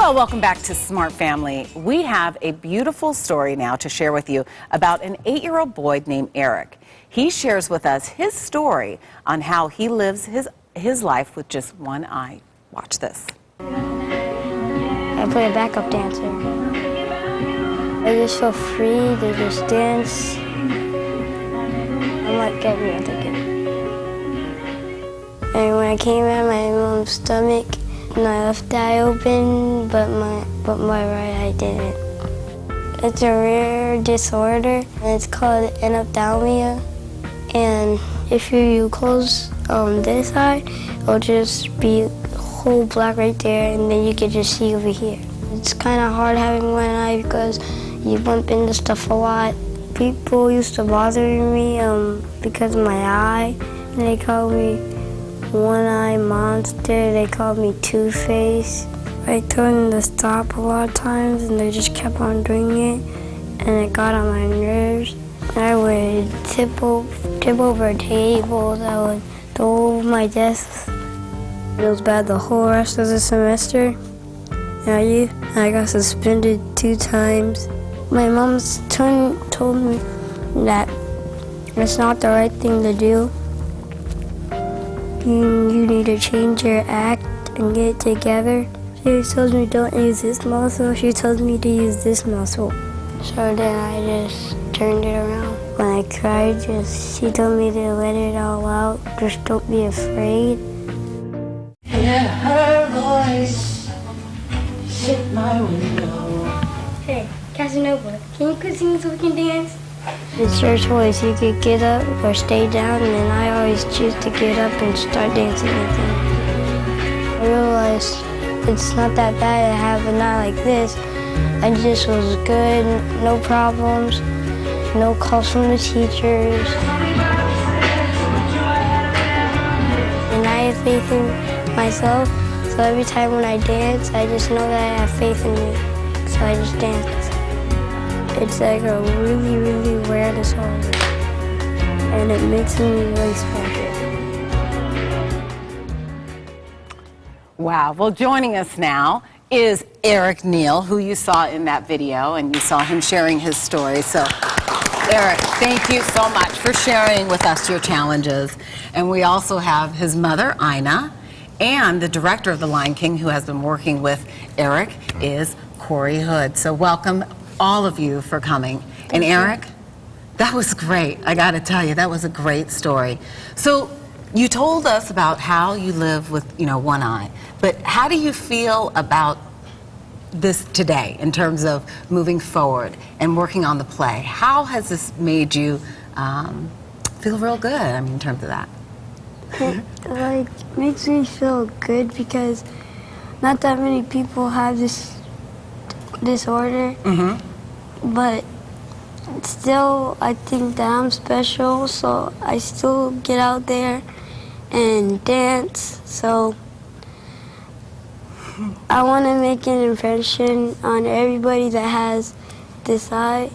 Well, welcome back to Smart Family. We have a beautiful story now to share with you about an 8-year-old boy named Eric. He shares with us his story on how he lives his life with just one eye. Watch this. I play a backup dancer. I just feel free to just dance. I'm like every other kid. And when I came out of my mom's stomach, my left eye opened, but my right eye didn't. It's a rare disorder, and it's called Anophthalmia. And if you close this eye, it'll just be whole black right there, and then you can just see over here. It's kind of hard having one eye because you bump into stuff a lot. People used to bother me because of my eye, and they called me one-eye monster. They called me Two-Face. I told them to stop a lot of times, and they just kept on doing it, and it got on my nerves. I would tip over tables. I would throw over my desk. It was bad the whole rest of the semester. I got suspended 2 times. My mom's told me that it's not the right thing to do. You need to change your act and get it together. She tells me don't use this muscle. She tells me to use this muscle. So then I just turned it around. When I cried, she told me to let it all out. Just don't be afraid. Hear her voice, sit my window. Hey, Casanova, can you quit singing so we can dance? It's your choice. You could get up or stay down, and I always choose to get up and start dancing again. I realized it's not that bad to have a night like this. I just was good, no problems, no calls from the teachers. And I have faith in myself, so every time when I dance, I just know that I have faith in me, so I just dance. It's like a really, really rare disorder, and it makes me really special. Wow. Well, joining us now is Eric Neal, who you saw in that video, and you saw him sharing his story. So, Eric, thank you so much for sharing with us your challenges. And we also have his mother, Ina, and the director of The Lion King, who has been working with Eric, is Corey Hood. So welcome all of you for coming. And Eric, that was great. I got to tell you, that was a great story. So you told us about how you live with, one eye, but how do you feel about this today in terms of moving forward and working on the play? How has this made you feel real good, in terms of that? It makes me feel good because not that many people have this disorder, but still I think that I'm special, so I still get out there and dance. So I want to make an impression on everybody that has this eye.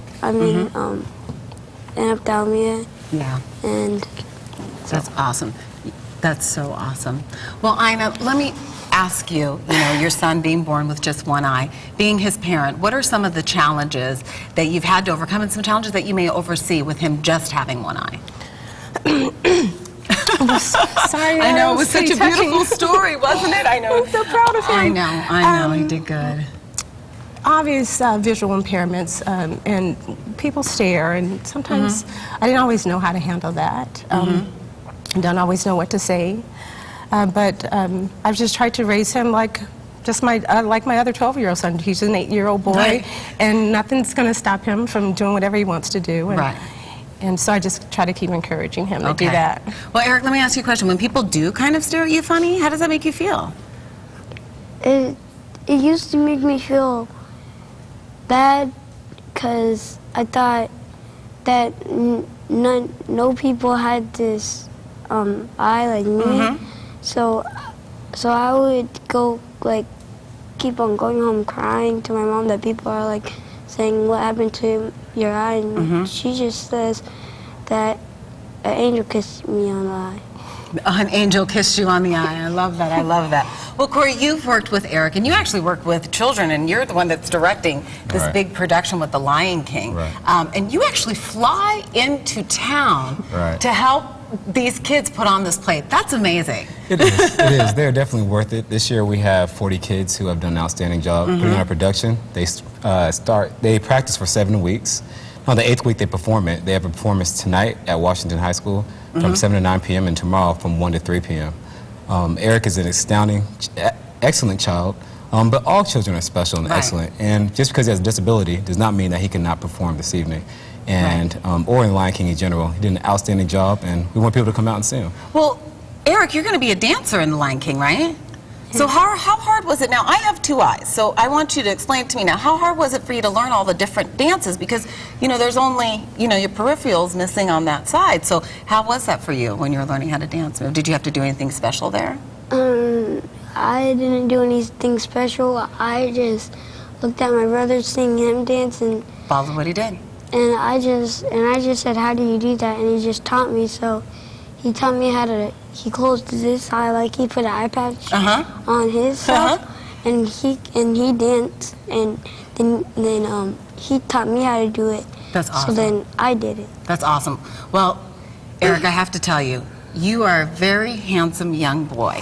Anophthalmia. Yeah. And that's awesome. That's so awesome. Well, Ina, let me ask you, your son being born with just one eye, being his parent, what are some of the challenges that you've had to overcome and some challenges that you may oversee with him just having one eye? Sorry, I know, it was such a beautiful story, wasn't it? I know. I'm so proud of him. I know, he did good. Obvious visual impairments, and people stare, and sometimes I didn't always know how to handle that. Don't always know what to say. But I've just tried to raise him like my other 12-year-old son. He's an 8-year-old boy, right, and nothing's going to stop him from doing whatever he wants to do. And, right. And so I just try to keep encouraging him to do that. Well, Eric, let me ask you a question. When people do kind of stare at you funny, how does that make you feel? It used to make me feel bad because I thought that no people had this eye like me. So I would go, keep on going home crying to my mom that people are, saying, what happened to your eye? And she just says that an angel kissed me on the eye. An angel kissed you on the eye. I love that. I love that. Well, Corey, you've worked with Eric, and you actually work with children, and you're the one that's directing this Right. big production with The Lion King. Right. And you actually fly into town Right. to help these kids put on this play. That's amazing. It is. It is. They're definitely worth it. This year we have 40 kids who have done an outstanding job putting on a production. They they practice for 7 weeks. On the 8th week they perform it. They have a performance tonight at Washington High School from 7 to 9 p.m. and tomorrow from 1 to 3 p.m. Eric is an astounding, excellent child, but all children are special and Right. excellent. And just because he has a disability does not mean that he cannot perform this evening. And or in Lion King in general, he did an outstanding job, and we want people to come out and see him. Well, Eric, you're going to be a dancer in The Lion King, right? So how hard was it? Now, I have 2 eyes, so I want you to explain to me now, how hard was it for you to learn all the different dances? Because, you know, there's only, you know, your peripheral's missing on that side. So how was that for you when you were learning how to dance? Did you have to do anything special there? I didn't do anything special. I just looked at my brother seeing him dance, and Followed what he did. I just said, "How do you do that?" And he just taught me. So he taught me how to. He closed this eye, like he put an eye patch on his self, and he danced, and then he taught me how to do it. That's awesome. So then I did it. That's awesome. Well, Eric, I have to tell you, you are a very handsome young boy.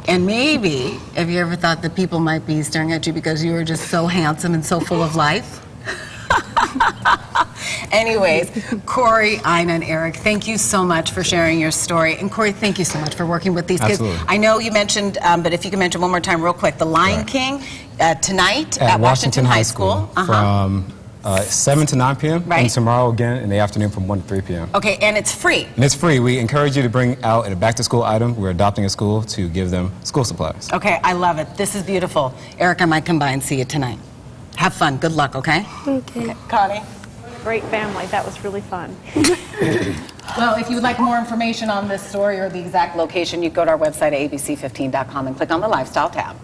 And maybe, have you ever thought that people might be staring at you because you were just so handsome and so full of life? Anyways, Corey, Ina, and Eric, thank you so much for sharing your story. And Corey, thank you so much for working with these Absolutely. kids. I know you mentioned, but if you can mention one more time real quick, The Lion Right. King tonight at Washington High School. From 7 to 9 p.m. Right. and tomorrow again in the afternoon from 1 to 3 p.m. Okay, and it's free. And it's free. We encourage you to bring out a back-to-school item. We're adopting a school to give them school supplies. Okay, I love it. This is beautiful. Eric, I might come by and see you tonight. Have fun. Good luck, okay? Okay. Connie? Great family. That was really fun. Well, if you would like more information on this story or the exact location, you go to our website at abc15.com and click on the Lifestyle tab.